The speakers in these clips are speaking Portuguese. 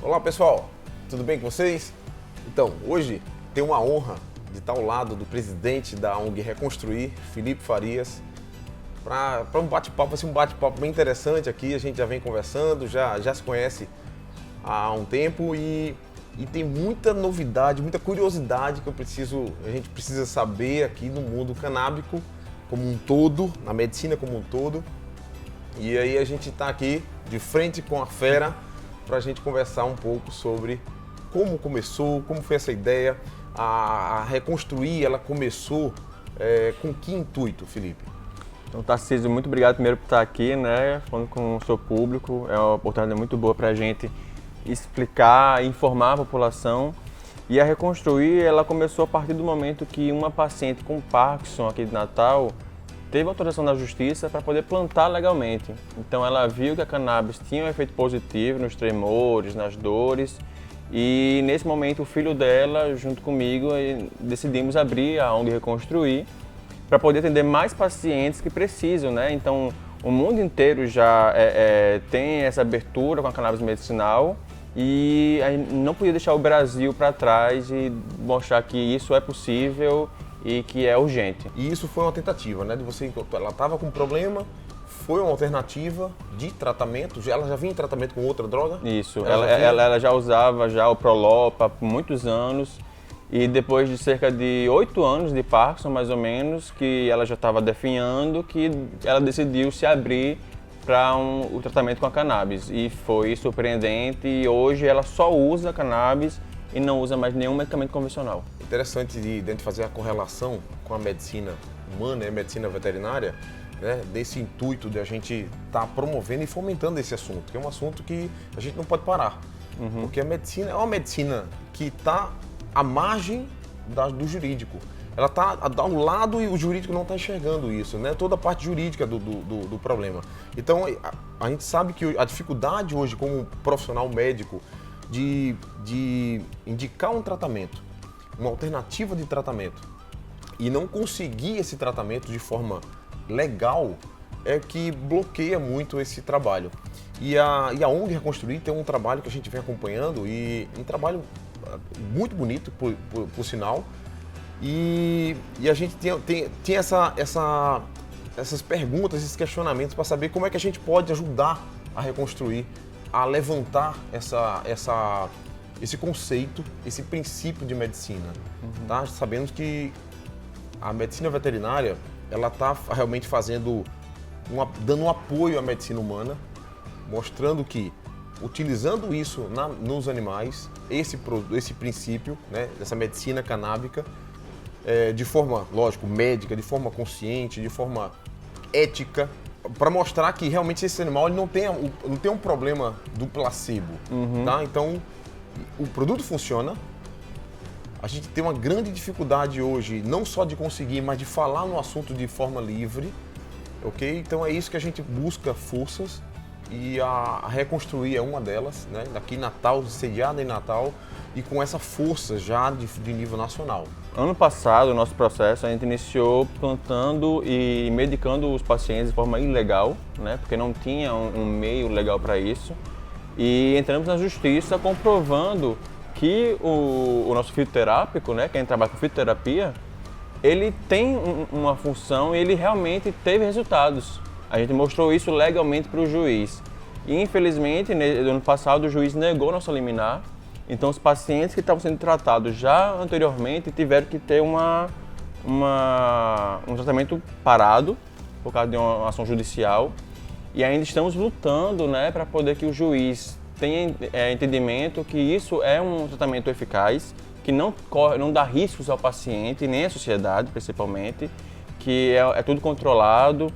Olá pessoal, tudo bem com vocês? Então, hoje tenho uma honra de estar ao lado do presidente da ONG Reconstruir, Felipe Farias, para um bate-papo, vai ser um bate-papo bem interessante aqui, a gente já vem conversando, já se conhece há um tempo e tem muita novidade, muita curiosidade que a gente precisa saber aqui no mundo canábico como um todo, na medicina como um todo. E aí a gente está aqui de frente com a fera para a gente conversar um pouco sobre como começou, como foi essa ideia, a Reconstruir, ela começou com que intuito, Felipe? Então, Tarcísio, muito obrigado primeiro por estar aqui, né, falando com o seu público. É uma oportunidade muito boa para a gente explicar, informar a população. E a Reconstruir, ela começou a partir do momento que uma paciente com Parkinson aqui de Natal teve autorização da justiça para poder plantar legalmente. Então ela viu que a cannabis tinha um efeito positivo nos tremores, nas dores, e nesse momento o filho dela, junto comigo, decidimos abrir a ONG Reconstruir para poder atender mais pacientes que precisam, né? Então o mundo inteiro já tem essa abertura com a cannabis medicinal e a gente não podia deixar o Brasil para trás e mostrar que isso é possível e que é urgente. E isso foi uma tentativa, né? Ela estava com um problema, foi uma alternativa de tratamento, ela já vinha em tratamento com outra droga? Isso, ela já usava o Prolopa por muitos anos e depois de cerca de 8 anos de Parkinson, mais ou menos, que ela já estava definhando, que ela decidiu se abrir para o tratamento com a cannabis. E foi surpreendente e hoje ela só usa cannabis e não usa mais nenhum medicamento convencional. Interessante de fazer a correlação com a medicina humana e a medicina veterinária, né, desse intuito de a gente estar promovendo e fomentando esse assunto, que é um assunto que a gente não pode parar. Porque a medicina é uma medicina que está à margem do jurídico. Ela está a um lado e o jurídico não está enxergando isso, né? Toda a parte jurídica do problema. Então, a gente sabe que a dificuldade hoje como profissional médico de indicar um tratamento, uma alternativa de tratamento e não conseguir esse tratamento de forma legal é que bloqueia muito esse trabalho. E a ONG Reconstruir tem um trabalho que a gente vem acompanhando e um trabalho muito bonito, por sinal, e a gente tem essas perguntas, esses questionamentos para saber como é que a gente pode ajudar a reconstruir, a levantar esse conceito, esse princípio de medicina. Tá? Sabemos que a medicina veterinária ela está realmente dando um apoio à medicina humana, mostrando que, utilizando isso nos animais, esse princípio, né, dessa medicina canábica, de forma, lógico, médica, de forma consciente, de forma ética, para mostrar que realmente esse animal ele não tem um problema do placebo. Tá? Então, o produto funciona. A gente tem uma grande dificuldade hoje, não só de conseguir, mas de falar no assunto de forma livre. Ok? Então é isso que a gente busca forças e a Reconstruir é uma delas, né? Aqui em Natal, sediada em Natal e com essa força já de nível nacional. Ano passado, o nosso processo, a gente iniciou plantando e medicando os pacientes de forma ilegal, né? Porque não tinha um meio legal para isso. E entramos na justiça comprovando que o nosso fitoterápico, né, quem trabalha com fitoterapia, ele tem uma função e ele realmente teve resultados. A gente mostrou isso legalmente para o juiz. E infelizmente, no ano passado, o juiz negou nossa liminar. Então os pacientes que estavam sendo tratados já anteriormente tiveram que ter um tratamento parado por causa de uma ação judicial. E ainda estamos lutando, né, para poder que o juiz tenha entendimento que isso é um tratamento eficaz, que não dá riscos ao paciente, nem à sociedade principalmente, que é tudo controlado.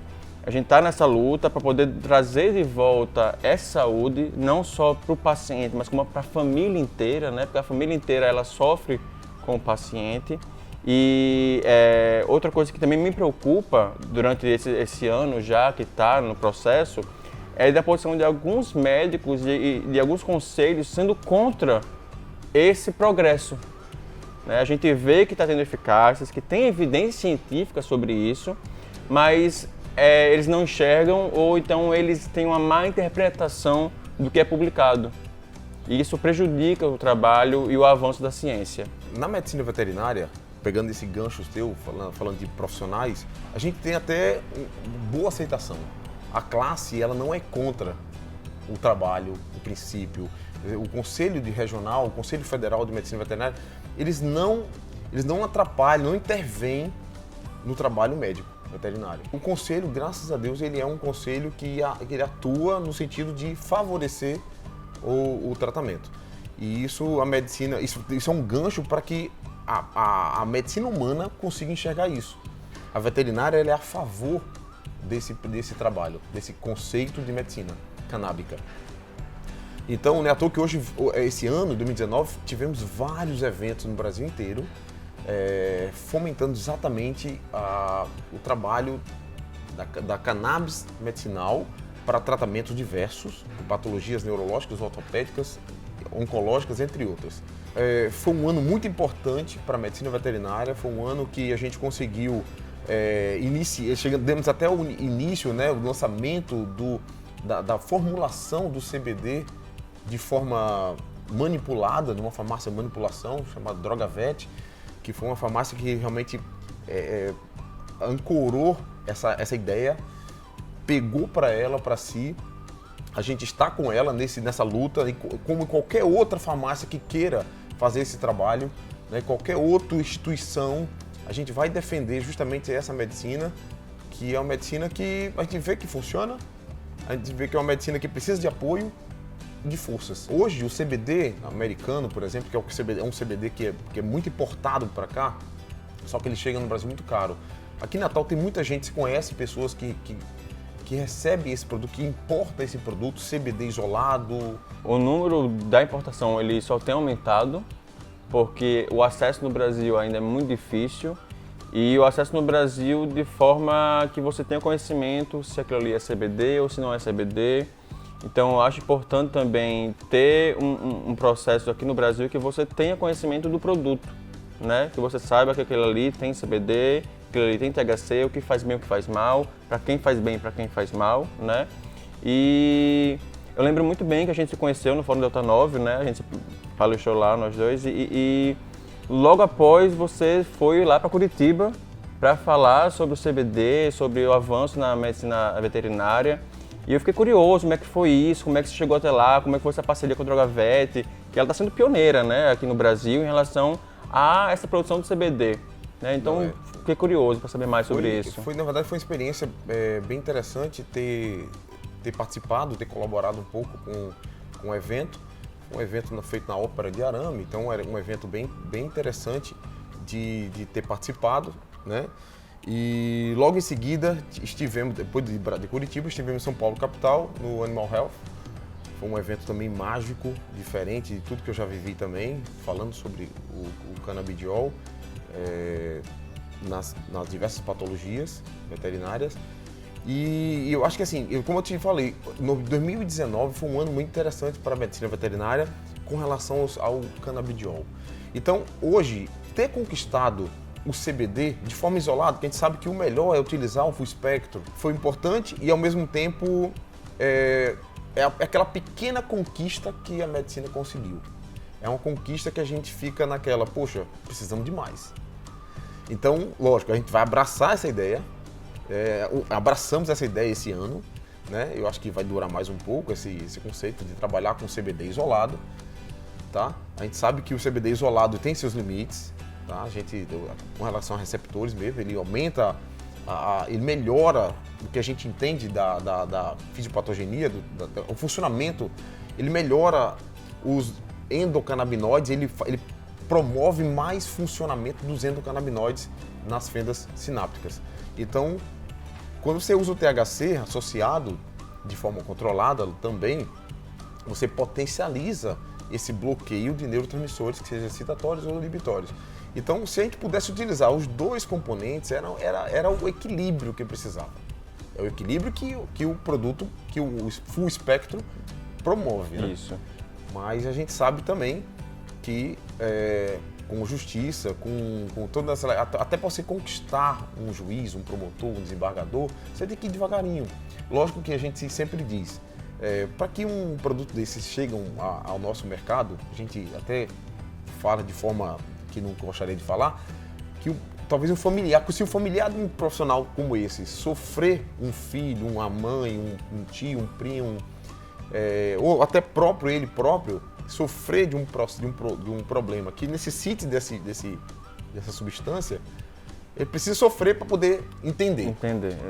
A gente está nessa luta para poder trazer de volta essa saúde, não só para o paciente, mas como para a família inteira, né? Porque a família inteira ela sofre com o paciente. E outra coisa que também me preocupa durante esse ano já que está no processo é da posição de alguns médicos e de alguns conselhos sendo contra esse progresso. A gente vê que está tendo eficácias, que tem evidência científica sobre isso, mas eles não enxergam ou então eles têm uma má interpretação do que é publicado. e isso prejudica o trabalho e o avanço da ciência. Na medicina veterinária, pegando esse gancho teu, falando de profissionais, a gente tem até boa aceitação. A classe, ela não é contra o trabalho, o princípio. O Conselho Regional, o Conselho Federal de Medicina Veterinária, eles não atrapalham, não intervêm no trabalho médico veterinário. O conselho, graças a Deus, ele é um conselho que ele atua no sentido de favorecer o tratamento. E isso, a medicina, isso é um gancho para que a medicina humana consiga enxergar isso. A veterinária, ela é a favor desse trabalho, desse conceito de medicina canábica. Então, não é à toa que hoje, esse ano, 2019, tivemos vários eventos no Brasil inteiro, fomentando exatamente o trabalho da cannabis medicinal para tratamentos diversos, patologias neurológicas, ortopédicas, oncológicas, entre outras. Foi um ano muito importante para a medicina veterinária, foi um ano que a gente conseguiu demos até o início, né, o lançamento da formulação do CBD de forma manipulada, numa farmácia de manipulação chamada Drogavet, que foi uma farmácia que realmente ancorou essa ideia, pegou para si. A gente está com ela nessa luta, como qualquer outra farmácia que queira fazer esse trabalho, né, qualquer outra instituição, a gente vai defender justamente essa medicina, que é uma medicina que a gente vê que funciona, a gente vê que é uma medicina que precisa de apoio, de forças. Hoje, o CBD americano, por exemplo, que é um CBD que é muito importado para cá, só que ele chega no Brasil muito caro. Aqui em Natal tem muita gente, se conhece pessoas que recebe esse produto, que importa esse produto, CBD isolado. O número da importação ele só tem aumentado, porque o acesso no Brasil ainda é muito difícil, e o acesso no Brasil de forma que você tenha conhecimento se aquilo ali é CBD ou se não é CBD. Então, eu acho importante também ter um processo aqui no Brasil que você tenha conhecimento do produto, né? Que você saiba que aquele ali tem CBD, que aquele ali tem THC, o que faz bem, o que faz mal, para quem faz bem, para quem faz mal, né? E eu lembro muito bem que a gente se conheceu no Fórum Delta 9, né? A gente palestrou lá, nós dois, e logo após você foi lá para Curitiba para falar sobre o CBD, sobre o avanço na medicina veterinária. E eu fiquei curioso como é que foi isso, como é que você chegou até lá, como é que foi essa parceria com a Drogavet, que ela está sendo pioneira, né, aqui no Brasil em relação a essa produção do CBD. Né? Então, fiquei curioso para saber mais sobre isso. Na verdade, foi uma experiência bem interessante ter participado, ter colaborado um pouco com o evento. Um evento feito na Ópera de Arame, então era um evento bem interessante de ter participado, né? E logo em seguida, depois de Curitiba, estivemos em São Paulo, capital, no Animal Health. Foi um evento também mágico, diferente de tudo que eu já vivi também, falando sobre o canabidiol nas diversas patologias veterinárias. E eu acho que assim, como eu te falei, 2019 foi um ano muito interessante para a medicina veterinária com relação ao canabidiol. Então, hoje, ter conquistado o CBD de forma isolada, porque a gente sabe que o melhor é utilizar o full espectro, foi importante e ao mesmo tempo é aquela pequena conquista que a medicina conseguiu. É uma conquista que a gente fica naquela, poxa, precisamos de mais. Então, lógico, a gente vai abraçar essa ideia, abraçamos essa ideia esse ano, né? Eu acho que vai durar mais um pouco esse conceito de trabalhar com CBD isolado, tá? A gente sabe que o CBD isolado tem seus limites, tá? A gente, com relação a receptores mesmo, ele aumenta, ele melhora o que a gente entende da fisiopatogenia, o funcionamento, ele melhora os endocannabinoides, ele promove mais funcionamento dos endocannabinoides nas fendas sinápticas. Então, quando você usa o THC associado de forma controlada também, você potencializa esse bloqueio de neurotransmissores, que sejam excitatórios ou inibitórios. Então, se a gente pudesse utilizar os dois componentes, era o equilíbrio que precisava. É o equilíbrio que o produto, que o full espectro promove. Né? Isso. Mas a gente sabe também que com justiça, com toda essa... Até para você conquistar um juiz, um promotor, um desembargador, você tem que ir devagarinho. Lógico que a gente sempre diz, Para que um produto desses chegue ao nosso mercado, a gente até fala de forma que não gostaria de falar, que talvez se um familiar de um profissional como esse sofrer um filho, uma mãe, um tio, um primo, ou até ele próprio, sofrer de um problema que necessite dessa substância, ele precisa sofrer para poder entender.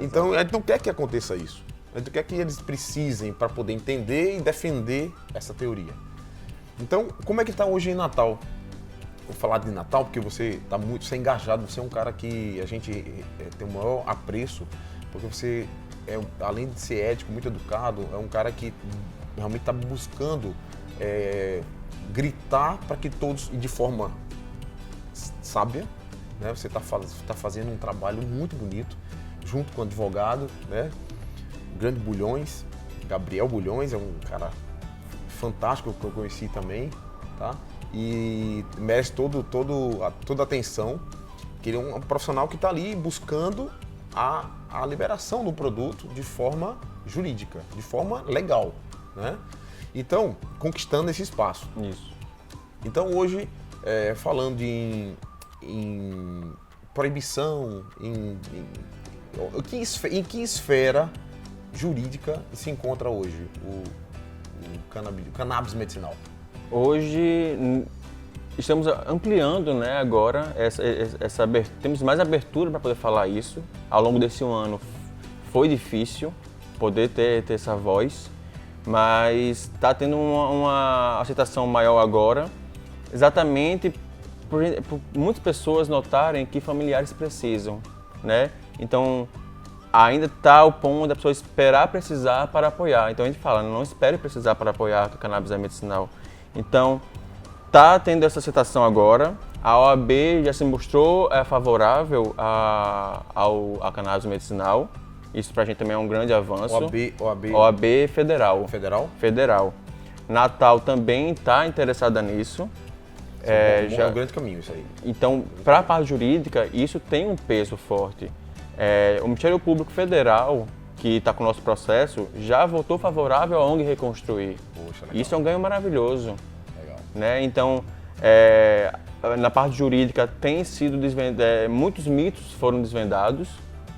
Então, a gente não quer que aconteça isso. A gente quer que eles precisem para poder entender e defender essa teoria. Então, como é que está hoje em Natal? Vou falar de Natal porque você é engajado, você é um cara que a gente tem o maior apreço, porque você, além de ser ético, muito educado, é um cara que realmente está buscando gritar para que todos, e de forma sábia, né? Você está fazendo um trabalho muito bonito, junto com o advogado, né? Grande Bulhões, Gabriel Bulhões, é um cara fantástico que eu conheci também, tá? E merece toda a atenção, que ele é um profissional que está ali buscando a liberação do produto de forma jurídica, de forma legal, né? Então, conquistando esse espaço. Isso. Então, hoje, falando em proibição, em que esfera jurídica se encontra hoje o cannabis medicinal? Hoje estamos ampliando, né, agora essa abertura, temos mais abertura para poder falar isso. Ao longo desse ano foi difícil poder ter essa voz, mas está tendo uma aceitação maior agora, exatamente por muitas pessoas notarem que familiares precisam, né? Então, ainda está ao ponto da pessoa esperar precisar para apoiar. Então a gente fala, não espere precisar para apoiar que a cannabis é medicinal. Então, está tendo essa aceitação agora. A OAB já se mostrou favorável à cannabis medicinal. Isso para a gente também é um grande avanço. OAB Federal. Federal. Natal também está interessada nisso. É um grande caminho isso aí. Então, para a parte jurídica, isso tem um peso forte. O Ministério Público Federal, que está com o nosso processo, já votou favorável à ONG Reconstruir. Poxa, legal. Isso é um ganho maravilhoso. Legal. Né? Então, na parte jurídica, tem sido muitos mitos foram desvendados,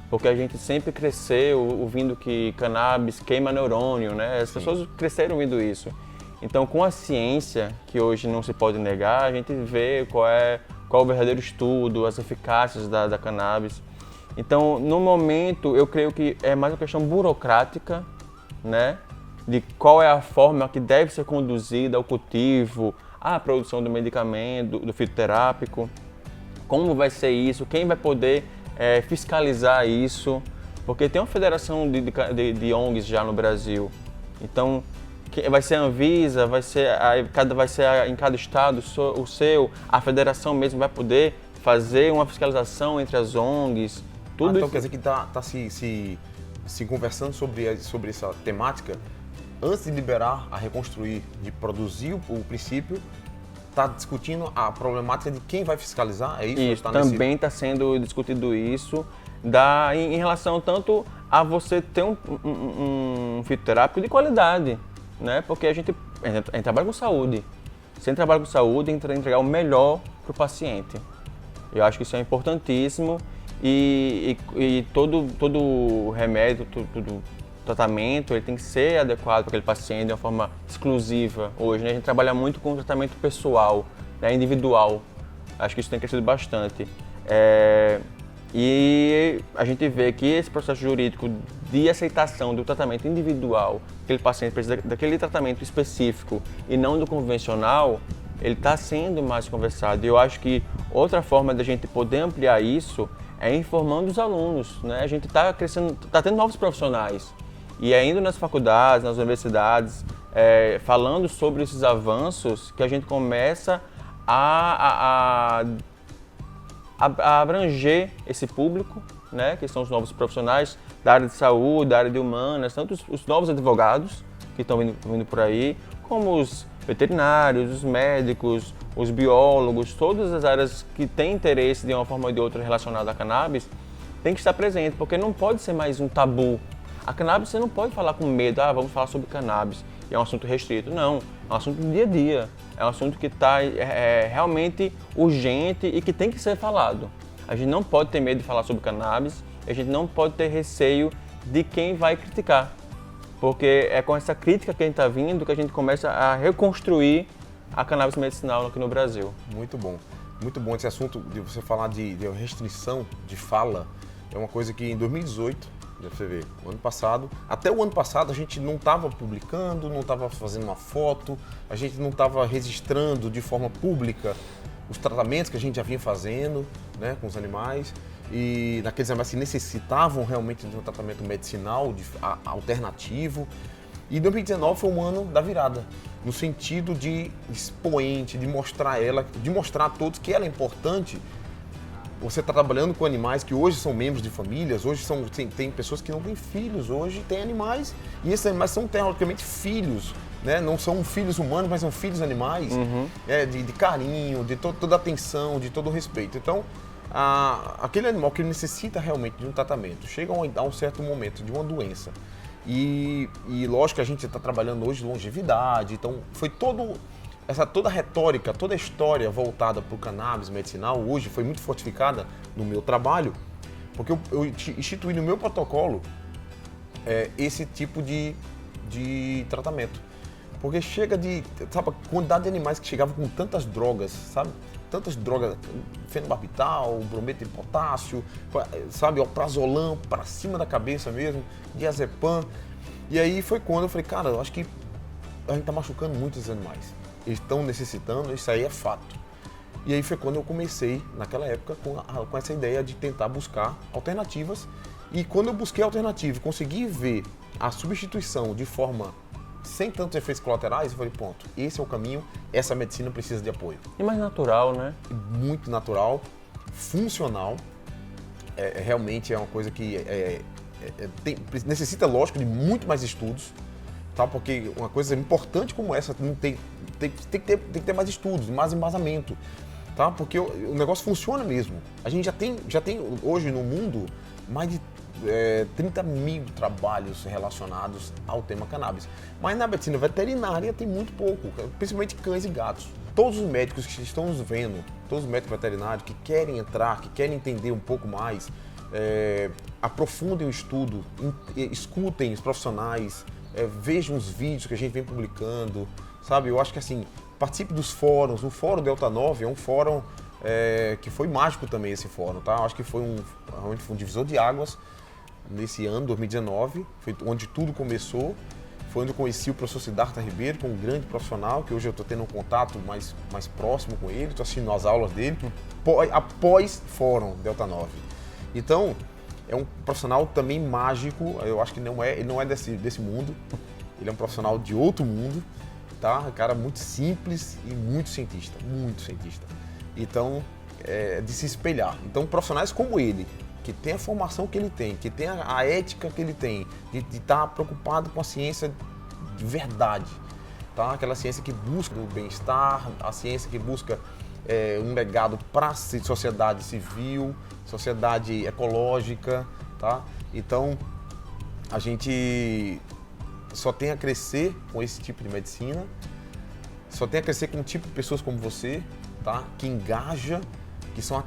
porque a gente sempre cresceu ouvindo que cannabis queima neurônio, né? As pessoas cresceram ouvindo isso. Então, com a ciência, que hoje não se pode negar, a gente vê qual é o verdadeiro estudo, as eficácias da cannabis. Então, no momento, eu creio que é mais uma questão burocrática, né? De qual é a forma que deve ser conduzida o cultivo, a produção do medicamento, do fitoterápico, como vai ser isso, quem vai poder fiscalizar isso, porque tem uma federação de ONGs já no Brasil. Então, vai ser a Anvisa, vai ser em cada estado a federação mesmo vai poder fazer uma fiscalização entre as ONGs. Tudo então isso. Quer dizer que está se conversando sobre essa temática antes de liberar a Reconstruir, de produzir o princípio, está discutindo a problemática de quem vai fiscalizar? É isso? Isso, também está sendo discutido isso, em relação tanto a você ter um fitoterápico de qualidade, né? Porque a gente trabalha com saúde. Se a gente trabalha com saúde, a gente tem que entregar o melhor para o paciente. Eu acho que isso é importantíssimo e todo remédio, todo tratamento, ele tem que ser adequado para aquele paciente de uma forma exclusiva. Hoje, né, a gente trabalha muito com tratamento pessoal, né, individual. Acho que isso tem crescido bastante. E a gente vê que esse processo jurídico de aceitação do tratamento individual, aquele paciente precisa daquele tratamento específico e não do convencional, ele está sendo mais conversado. E eu acho que outra forma da gente poder ampliar isso é informando os alunos, né? A gente está crescendo, está tendo novos profissionais e é indo nas faculdades, nas universidades, falando sobre esses avanços que a gente começa a abranger esse público, né? Que são os novos profissionais da área de saúde, da área de humanas, tanto os novos advogados que estão vindo por aí, como os veterinários, os médicos, os biólogos, todas as áreas que têm interesse de uma forma ou de outra relacionada à cannabis, tem que estar presente, porque não pode ser mais um tabu. A cannabis você não pode falar com medo, vamos falar sobre cannabis, e é um assunto restrito. Não, é um assunto do dia a dia, é um assunto que está realmente urgente e que tem que ser falado. A gente não pode ter medo de falar sobre cannabis, a gente não pode ter receio de quem vai criticar, porque é com essa crítica que a gente está vindo que a gente começa a reconstruir a cannabis medicinal aqui no Brasil. Muito bom esse assunto de você falar de restrição de fala, é uma coisa que em 2018, você vê, até o ano passado a gente não estava publicando, não estava fazendo uma foto, a gente não estava registrando de forma pública os tratamentos que a gente já vinha fazendo, né, com os animais, e naqueles animais que necessitavam realmente de um tratamento medicinal alternativo. E 2019 foi um ano da virada, no sentido de expoente, de mostrar a todos que ela é importante. Você está trabalhando com animais que hoje são membros de famílias, hoje tem pessoas que não têm filhos, hoje tem animais, e esses animais são teoricamente filhos, né? Não são filhos humanos, mas são filhos animais, de carinho, de toda atenção, de todo o respeito. Então, aquele animal que necessita realmente de um tratamento, chega a um certo momento de uma doença, e lógico que a gente está trabalhando hoje longevidade, então foi toda a retórica, toda a história voltada para o cannabis medicinal hoje foi muito fortificada no meu trabalho, porque eu instituí no meu protocolo esse tipo de tratamento. Porque sabe, a quantidade de animais que chegavam com tantas drogas, sabe? Tantas drogas, fenobarbital, brometo de potássio, sabe, alprazolam para cima da cabeça mesmo, diazepam. E aí foi quando eu falei, cara, eu acho que a gente está machucando muito esses animais. Eles estão necessitando, isso aí é fato. E aí foi quando eu comecei, naquela época, com essa ideia de tentar buscar alternativas. E quando eu busquei alternativa e consegui ver a substituição de forma sem tantos efeitos colaterais, eu falei, ponto, esse é o caminho, essa medicina precisa de apoio. E mais natural, né? Muito natural, funcional, realmente é uma coisa que necessita, lógico, de muito mais estudos, tá? Porque uma coisa importante como essa tem que ter mais estudos, mais embasamento, tá? Porque o negócio funciona mesmo. A gente já tem hoje no mundo mais de 30 mil trabalhos relacionados ao tema cannabis. Mas na medicina veterinária tem muito pouco, principalmente cães e gatos. Todos os médicos que estão nos vendo, todos os médicos veterinários que querem entrar, que querem entender um pouco mais, aprofundem o estudo, escutem os profissionais, vejam os vídeos que a gente vem publicando, sabe? Eu acho que assim, participe dos fóruns. O Fórum Delta 9 é um fórum que foi mágico também, esse fórum, tá? Eu acho que foi um divisor de águas nesse ano, 2019, foi onde tudo começou. Foi onde eu conheci o professor Siddhartha Ribeiro, que é um grande profissional, que hoje eu estou tendo um contato mais próximo com ele, estou assistindo as aulas dele, após Fórum Delta 9. Então, é um profissional também mágico, eu acho que ele não é desse mundo, ele é um profissional de outro mundo, tá? Um cara muito simples e muito cientista. Então, é de se espelhar. Então, profissionais como ele, que tem a formação que ele tem, que tem a ética que ele tem, de estar preocupado com a ciência de verdade, tá? Aquela ciência que busca o bem-estar, a ciência que busca um legado para a sociedade civil, sociedade ecológica, tá? Então, a gente só tem a crescer com esse tipo de medicina, só tem a crescer com um tipo de pessoas como você, tá? Que engaja, que são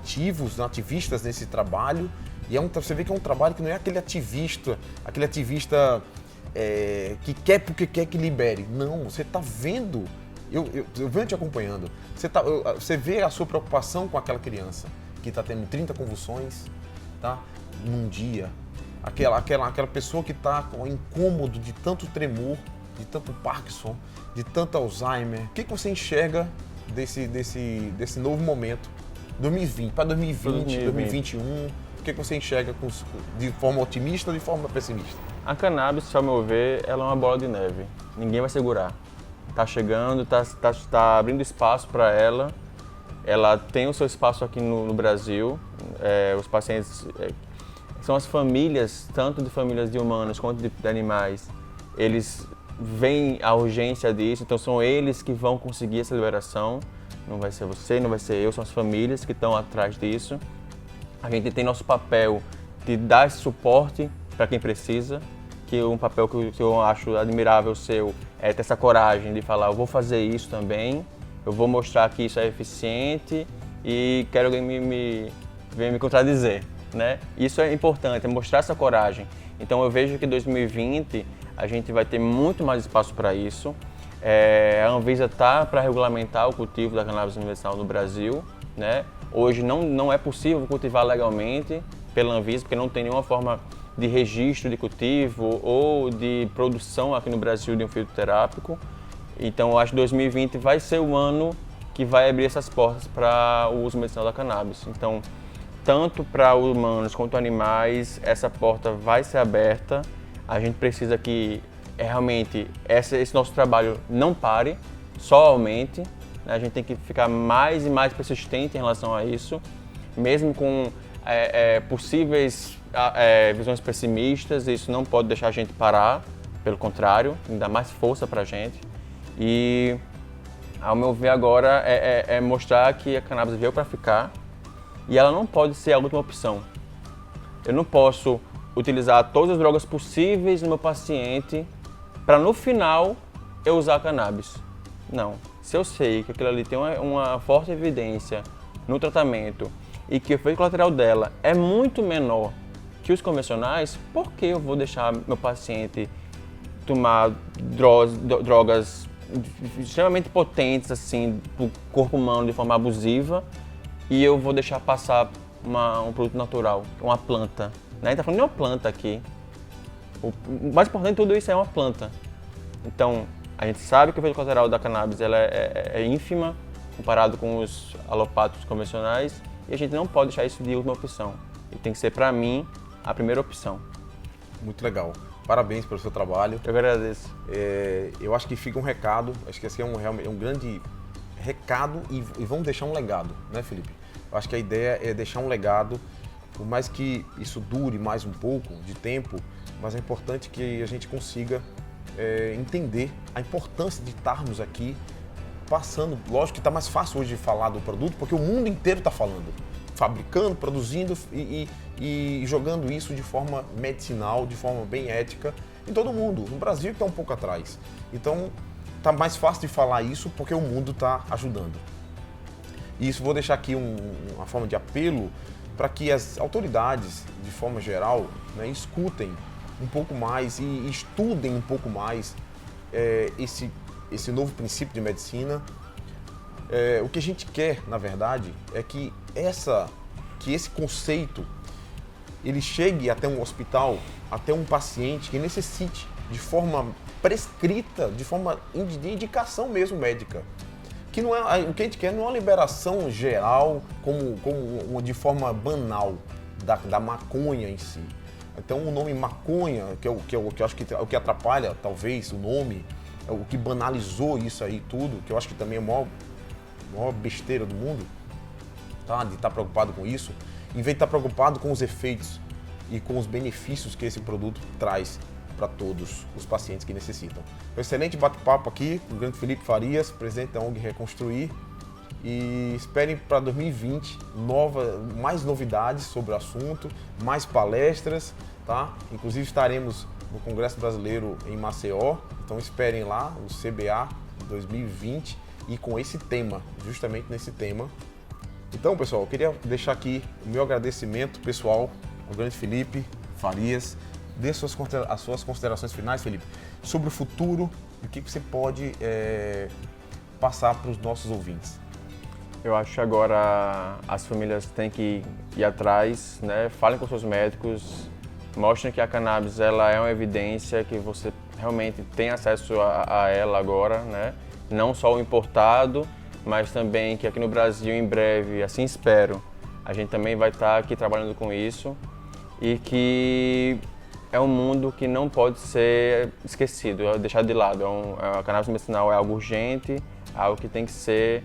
ativistas nesse trabalho. E você vê que é um trabalho que não é aquele ativista que quer porque quer que libere. Não, você está vendo, eu venho te acompanhando, você vê a sua preocupação com aquela criança que está tendo 30 convulsões, tá? Num dia. Aquela pessoa que está com incômodo de tanto tremor, de tanto Parkinson, de tanto Alzheimer. O que você enxerga desse novo momento? 2020, para 2020, 2021, o que você enxerga de forma otimista ou de forma pessimista? A cannabis, ao meu ver, ela é uma bola de neve. Ninguém vai segurar. Está chegando, está abrindo espaço para ela. Ela tem o seu espaço aqui no Brasil. Os pacientes são as famílias, tanto de famílias de humanos quanto de animais. Eles veem a urgência disso, então são eles que vão conseguir essa liberação. Não vai ser você, não vai ser eu, são as famílias que estão atrás disso. A gente tem nosso papel de dar esse suporte para quem precisa, que um papel que eu acho admirável seu é ter essa coragem de falar, eu vou fazer isso também, eu vou mostrar que isso é eficiente e quero alguém venha me contradizer, né? Isso é importante, é mostrar essa coragem. Então eu vejo que em 2020 a gente vai ter muito mais espaço para isso. A Anvisa está para regulamentar o cultivo da cannabis medicinal no Brasil, né? Hoje não é possível cultivar legalmente pela Anvisa, porque não tem nenhuma forma de registro de cultivo ou de produção aqui no Brasil de um fitoterápico. Então eu acho que 2020 vai ser o ano que vai abrir essas portas para o uso medicinal da cannabis. Então, tanto para humanos quanto animais, essa porta vai ser aberta. A gente precisa que realmente esse nosso trabalho não pare, só aumente, né? A gente tem que ficar mais e mais persistente em relação a isso, mesmo com possíveis visões pessimistas. Isso não pode deixar a gente parar, pelo contrário, dá mais força para a gente. E, ao meu ver agora, é mostrar que a cannabis veio para ficar e ela não pode ser a última opção. Eu não posso utilizar todas as drogas possíveis no meu paciente para no final eu usar a cannabis. Não. Se eu sei que aquilo ali tem uma forte evidência no tratamento e que o efeito colateral dela é muito menor que os convencionais, por que eu vou deixar meu paciente tomar drogas extremamente potentes assim para o corpo humano de forma abusiva e eu vou deixar passar um produto natural, uma planta? Né? A gente está falando de uma planta aqui. O mais importante de tudo isso é uma planta. Então, a gente sabe que o efeito colateral da cannabis ela é ínfima comparado com os alopáticos convencionais e a gente não pode deixar isso de última opção. E tem que ser, para mim, a primeira opção. Muito legal. Parabéns pelo seu trabalho. Eu agradeço. Eu acho que fica um recado, acho que esse é um grande recado e vamos deixar um legado, né, Felipe? Eu acho que a ideia é deixar um legado, por mais que isso dure mais um pouco de tempo, mas é importante que a gente consiga entender a importância de estarmos aqui passando. Lógico que está mais fácil hoje de falar do produto, porque o mundo inteiro está falando, fabricando, produzindo e jogando isso de forma medicinal, de forma bem ética, em todo mundo. No Brasil que está um pouco atrás. Então, está mais fácil de falar isso porque o mundo está ajudando. E isso vou deixar aqui uma forma de apelo para que as autoridades, de forma geral, né, escutem um pouco mais e estudem um pouco mais esse novo princípio de medicina. O que a gente quer, na verdade, é que esse conceito ele chegue até um hospital, até um paciente que necessite de forma prescrita, de forma de indicação mesmo médica. Que não é, o que a gente quer não é uma liberação geral, de forma banal, da maconha em si. Então o nome maconha, que eu acho que é o que atrapalha, talvez, o nome, é o que banalizou isso aí tudo, que eu acho que também é a maior besteira do mundo, tá? De estar preocupado com isso, em vez de estar preocupado com os efeitos e com os benefícios que esse produto traz para todos os pacientes que necessitam. Um excelente bate-papo aqui com o grande Felipe Farias, presidente da ONG Reconstruir, e esperem para 2020 mais novidades sobre o assunto, mais palestras, tá? Inclusive estaremos no Congresso Brasileiro em Maceió, então esperem lá, o CBA 2020, e com esse tema, justamente nesse tema. Então, pessoal, eu queria deixar aqui o meu agradecimento pessoal ao grande Felipe Farias. Dê as suas considerações finais, Felipe, sobre o futuro e o que você pode passar para os nossos ouvintes. Eu acho que agora as famílias têm que ir atrás, né? Falem com seus médicos, mostrem que a cannabis ela é uma evidência, que você realmente tem acesso a ela agora, né? Não só o importado, mas também que aqui no Brasil, em breve, assim espero, a gente também vai estar aqui trabalhando com isso e que é um mundo que não pode ser esquecido, deixado de lado. A cannabis medicinal é algo urgente, algo que tem que ser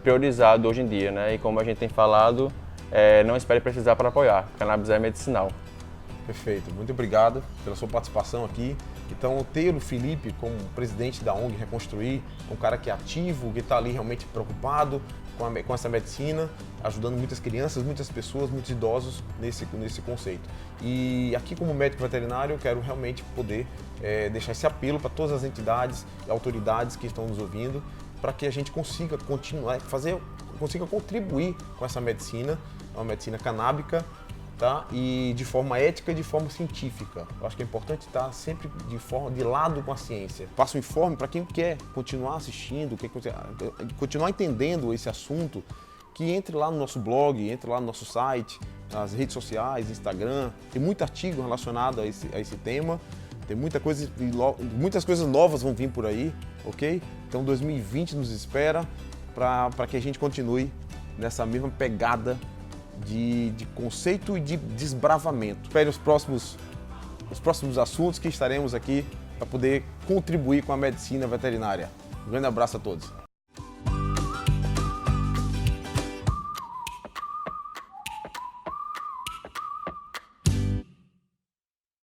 priorizado hoje em dia, né? E como a gente tem falado, não espere precisar para apoiar. Cannabis é medicinal. Perfeito, muito obrigado pela sua participação aqui. Então, ter o Felipe como presidente da ONG Reconstruir, um cara que é ativo, que está ali realmente preocupado com essa medicina, ajudando muitas crianças, muitas pessoas, muitos idosos nesse conceito. E aqui como médico veterinário eu quero realmente poder deixar esse apelo para todas as entidades e autoridades que estão nos ouvindo, para que a gente consiga continuar, consiga contribuir com essa medicina, uma medicina canábica, tá? E de forma ética e de forma científica. Eu acho que é importante estar sempre de lado com a ciência. Passo um informe para quem quer continuar assistindo, continuar entendendo esse assunto, que entre lá no nosso blog, entre lá no nosso site, nas redes sociais, Instagram. Tem muito artigo relacionado a esse tema. Tem muitas coisas novas vão vir por aí, ok? Então 2020 nos espera para que a gente continue nessa mesma pegada de conceito e de desbravamento. Espere os próximos assuntos que estaremos aqui para poder contribuir com a medicina veterinária. Um grande abraço a todos.